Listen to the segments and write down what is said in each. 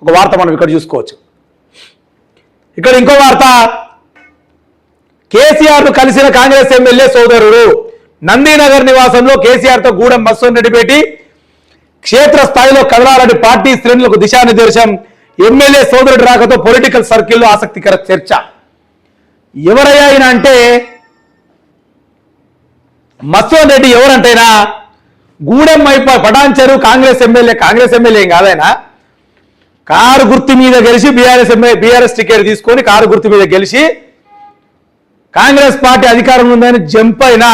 ఒక వార్త మనం ఇక్కడ చూసుకోవచ్చు. ఇక్కడ ఇంకో వార్త, కేసీఆర్ను కలిసిన కాంగ్రెస్ ఎమ్మెల్యే సోదరుడు. నందీనగర్ నివాసంలో కేసీఆర్తో గూడెం మస్సూన్ రెడ్డి భేటీ, క్షేత్ర స్థాయిలో కదలాలని పార్టీ శ్రేణులకు దిశానిర్దేశం, ఎమ్మెల్యే సోదరుడు రాకతో పొలిటికల్ సర్కిల్లో ఆసక్తికర చర్చ. ఎవరయ్యా ఆయన అంటే మస్సూన్ రెడ్డి ఎవరంటేనా గూడెం పటాన్చెరు కాంగ్రెస్ ఎమ్మెల్యే ఏం కాదైనా కారు గుర్తు మీద గెలిచి బీఆర్ఎస్ టికెట్ తీసుకొని కారు గుర్తు మీద గెలిచి కాంగ్రెస్ పార్టీ అధికారం ఉందని జంప్ అయిన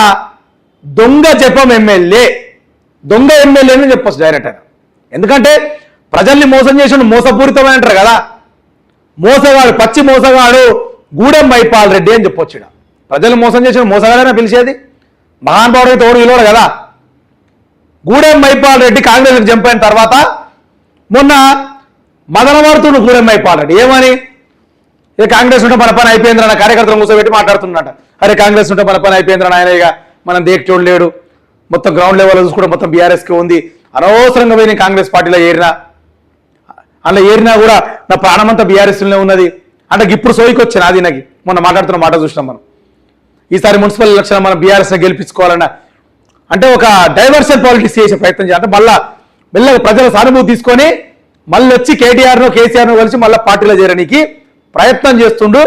దొంగ జపం ఎమ్మెల్యే, దొంగ ఎమ్మెల్యేని చెప్పొచ్చు డైరెక్ట్ అయినా. ఎందుకంటే ప్రజల్ని మోసం చేసిన మోసపూరితమైన అంటారు కదా, మోసగాడు పచ్చి మోసగాడు గూడెం మైపాల్ రెడ్డి అని చెప్పొచ్చు. ప్రజలు మోసం చేసిన మోసగాడైనా పిలిచేది, మహానుభావుడు అయితే ఓడి విలువడు కదా. గూడెం మైపాల్ రెడ్డి కాంగ్రెస్కి జంప్ అయిన తర్వాత మొన్న మదనమారుతుడు గూడెం మైపాల్ రెడ్డి ఏమని, ఇక కాంగ్రెస్ ఉంటే మన పని అయిపోయిందిరా, కార్యకర్తలు మూసబెట్టి మాట్లాడుతున్నట. అరే కాంగ్రెస్ ఉంటే మన పని అయిపోయిందిరా ఆయన, ఇక మనం దేక్చోడు లేడు, మొత్తం గ్రౌండ్ లెవెల్లో చూసుకుంటే మొత్తం బీఆర్ఎస్కి ఉంది, అనవసరంగా పోయి కాంగ్రెస్ పార్టీలో ఏరినా కూడా నా ప్రాణమంతా బీఆర్ఎస్లోనే ఉన్నది అంటే ఇప్పుడు సోయికి వచ్చిన అది నాకు మొన్న మాట్లాడుతున్న మాట చూసినాం మనం. ఈసారి మున్సిపల్ ఎలక్షన్ మనం బీఆర్ఎస్ని గెలిపించుకోవాలన్న అంటే ఒక డైవర్షన్ పాలిటిక్స్ చేసే ప్రయత్నం చేయాలి. అంటే మళ్ళా మెల్లగా ప్రజల సానుభూతి తీసుకొని మళ్ళీ వచ్చి కేటీఆర్ను కేసీఆర్ను కలిసి మళ్ళీ పార్టీలో చేరడానికి ప్రయత్నం చేస్తుండు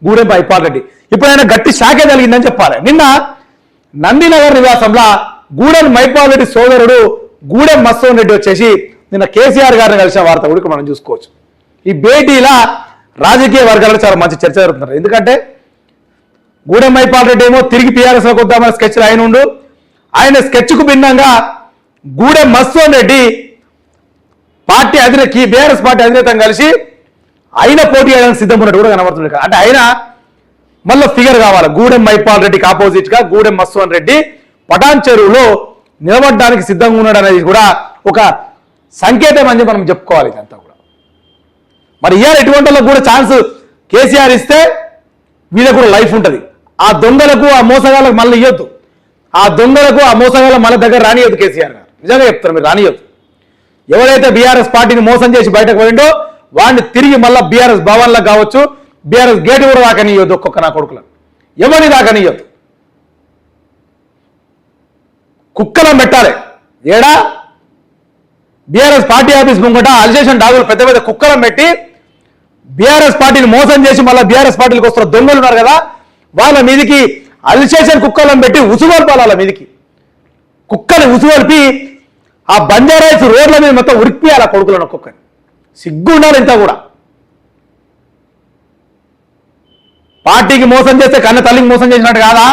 గూడెం మైపాల్ రెడ్డి. ఇప్పుడు ఆయన గట్టి శాఖే కలిగిందని చెప్పాలి. నిన్న నందినగర్ నివాసంలో గూడెం మైపాల్ రెడ్డి సోదరుడు గూడెం మస్సూన్ రెడ్డి వచ్చేసి నిన్న కేసీఆర్ గారిని కలిసిన వార్త కూడా మనం చూసుకోవచ్చు. ఈ భేటీలా రాజకీయ వర్గాల్లో చాలా మంచి చర్చ జరుగుతున్నారు. ఎందుకంటే గూడెం మైపాల్ రెడ్డి ఏమో తిరిగి టీఆర్ఎస్లోకి వద్దామని స్కెచ్లు అయినుండు, ఆయన స్కెచ్కు భిన్నంగా Gudem Masoon Reddy party BRS party అధినేతను కలిసి ఆయన పోటీ చేయడానికి సిద్ధం ఉన్నట్టు కూడా కనబడుతుంది. అంటే ఆయన మళ్ళీ ఫిగర్ కావాలి. గూడెం మైపాల్ రెడ్డికి ఆపోజిట్ గా గూడెం మస్సూన్ రెడ్డి పటాన్చెరువులో నిలబడడానికి సిద్ధంగా ఉన్నాడు అనేది కూడా ఒక సంకేతం అని మనం చెప్పుకోవాలి. ఇదంతా కూడా మరి ఇవాళ ఎటువంటి వాళ్ళకు కూడా ఛాన్స్ కేసీఆర్ ఇస్తే వీళ్ళకు కూడా లైఫ్ ఉంటుంది. ఆ దొంగలకు ఆ మోసగాళ్ళకు మళ్ళీ ఇవ్వద్దు, ఆ దొంగలకు ఆ మోసగాళ్ళ మళ్ళీ దగ్గర రానియొద్దు కేసీఆర్ గారు. నిజంగా చెప్తారు, మీరు రానియొద్దు. ఎవరైతే బీఆర్ఎస్ పార్టీని మోసం చేసి బయటకు పోయిండో వాడిని తిరిగి మళ్ళీ బీఆర్ఎస్ భవన్లో కావచ్చు, బీఆర్ఎస్ గేటు కూడా రాకనియొద్దు. ఒక్కొక్క నా కొడుకులను ఎవరిని రాకనియొద్దు. కుక్కలం పెట్టాలి. ఏడా బీఆర్ఎస్ పార్టీ ఆఫీస్ ముంగట అలిసేషన్ డాగులు పెద్ద పెద్ద కుక్కలం పెట్టి బీఆర్ఎస్ పార్టీని మోసం చేసి మళ్ళీ బీఆర్ఎస్ పార్టీలకు వస్తున్న దొంగలు ఉన్నారు కదా, వాళ్ళ మీదికి అలిసేషన్ కుక్కలం పెట్టి ఉసుగొల్పాలి. వాళ్ళ మీదికి కుక్కని ఉసుగొల్పి ఆ బంజారాయిల్స్ రోడ్ల మీద మొత్తం ఉరికియాలి ఆ కొడుకులను. ఒక్కొక్కని సిగ్గు ఉండాలి. ఇంత కూడా పార్టీకి మోసం చేస్తే కన్న తల్లికి మోసం చేసినట్టు కాదా?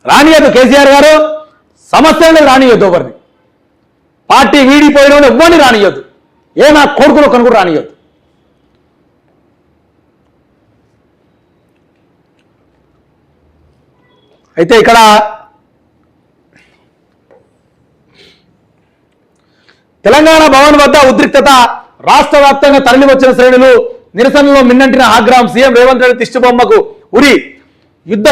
రానియద్దు కేసీఆర్ గారు, సమస్యలను రానియద్దు. ఎవరిని పార్టీ వీడిపోయిన ఎవరిని రానియద్దు. ఏ నా కొడుకులు ఒక్కని కూడా రానియద్దు. అయితే ఇక్కడ తెలంగాణ భవన్ వద్ద ఉద్రిక్తత, రాష్ట్ర వ్యాప్తంగా తరలి వచ్చిన శ్రేణులు నిరసనలో మిన్నంటిన ఆగ్రహం, సీఎం రేవంత్ రెడ్డి దిష్టిబొమ్మకు ఉరి, యుద్ధ